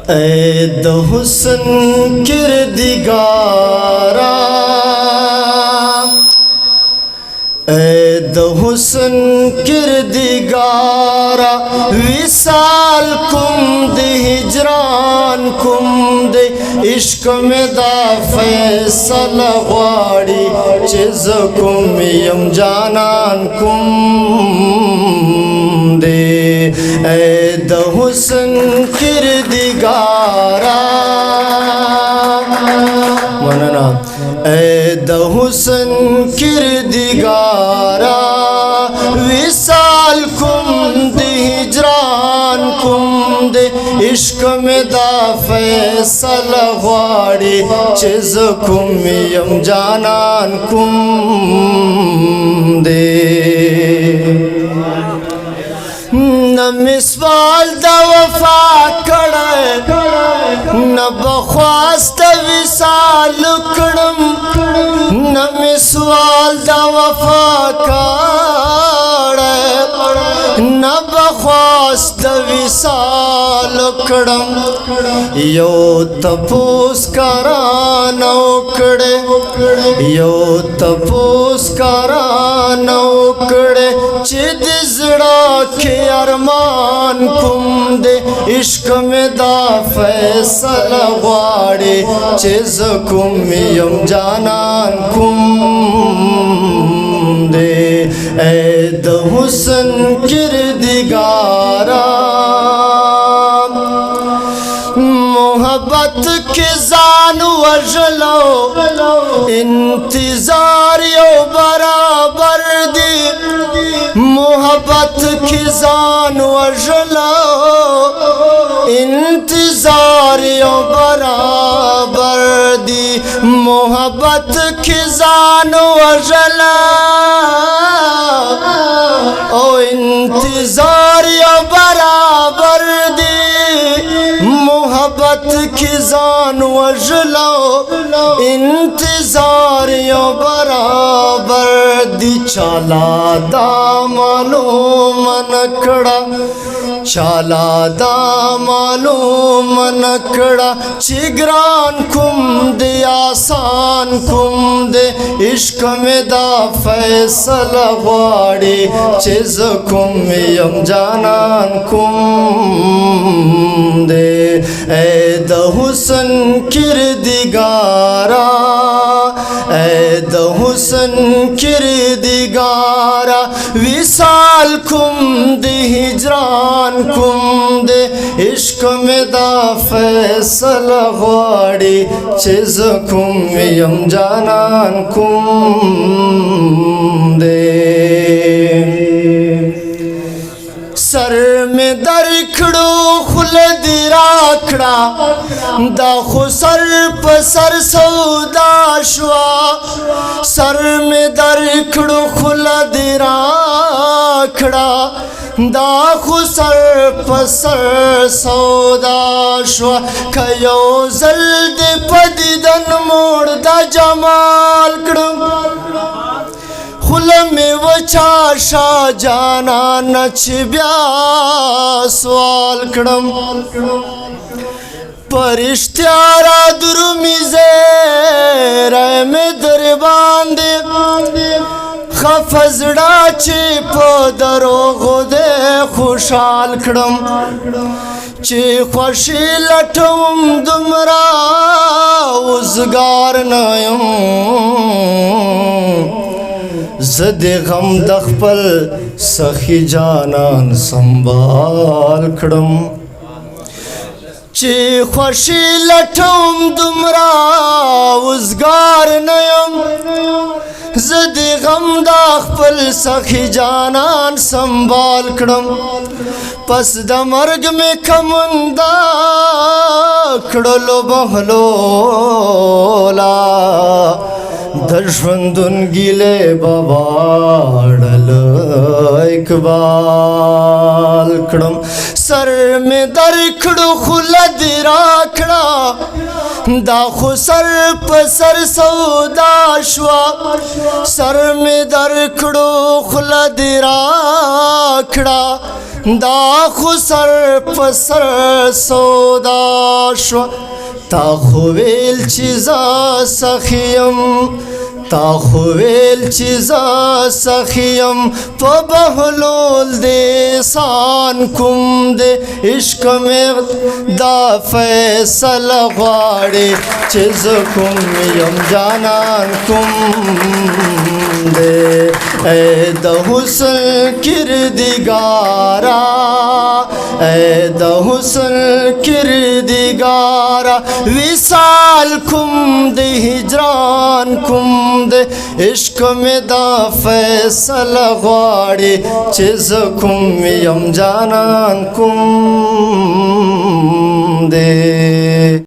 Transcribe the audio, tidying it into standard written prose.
ऐ द हुस्न किरदिगारा, ऐ द हुस्न किरदिगारा, विसाल कुम दे हिजरान कुम दे, इश्क में दा फैसला वाड़ी, चिज कुम यम जानान कुम दे। ऐ द हुस्न किरदिगारा मनना, ऐ द हुस्न किरदिगारा, विसाल कुम दे हिजरान कुम दे, इश्क में दा फैसला वाड़ी, चिज कुम यम जानान कुम दे। न मिसवाल द वफा कड़े, न बख्वास्त विसाल कड़म, न मिसवाल द वफा कड़े, न बख्वास्त विसाल कड़म, यो तपोस करान उकड़े, यो तपोस करान उकड़े, चिद जड़ा के अरमान कुम दे, इश्क में दा फैसला वाड़ी, चिज कुम यम जानान कुम दे। ऐ द हुस्न किरदिगारा, मोहब्बत के जान वजलो, इंतजार यो बराबर दी, मोहब्बत की जान वजलो, इंतजार यो बराबर दी, मोहब्बत की जान वजलो, ओ इंतजार यो बराबर दी, मोहब्बत की जान वजलो, इंतजार यो बराबर दी। चाला दामनो मनकड़ा, चाला दामनो मनकड़ा, चिगरान कुम दे आसान कुम दे, इश्क में दा फैसला वाड़ी, चिज कुम यम जानान कुम दे। ऐ द हुस्न किरदिगारा, ऐ द हुस्न किरदिगारा, विसाल कुम दे हिजरान कुम दे, इश्क में दा फैसला वाड़ी, चिज कुम यम जानान कुम दे। सर में दरखड़ो खुलद राखड़ा, दा खुसर पसर सौदा शुआ, सर में दरखड़ो खुलद राखड़ा, दा खुसर पसर सौदा शुआ, कयो जल्द पदिदन मोड़ दा जमाल कड़म, खुल में वचा शाह जाना नच ब्या सवाल कड़म, परिश्त्यारा दुर्मिजे रह में दरबांदे, खफजड़ा चे पदरो गोदे खुशाल कड़म, चे खुशी लठम दुमरा उजगार नयम, ज़दे गम दखपल सखी जानान संभाल कड़म, चे खुशी लठम दुमरा उजगार नयम, ज़दे गम दखपल सखी जानान संभाल कड़म, पस द मर्ग में खमुंदा खड़लो बहलोला, د ژوندون ګیلې به واړل اقبال کړم سر مې درکړو خوله دې راکړه دا خو سر په سر سودا شوه سر مې درکړو خوله دې راکړه دا خو سر په سر سودا شوه تا خو ویل چې زه سخیم تا خو ویل چې زه سخیم په بهلول دې سان کوم دې عشق مې دا فیصله غواړي چې زه کوم یم جانان کوم دې ای د حسن کردګارا ای د حسن کردګارا وصال کوم دې هجران کوم دے عشق میں دا فیصلہ غواړي چې زه کوم یم جانان کوم دے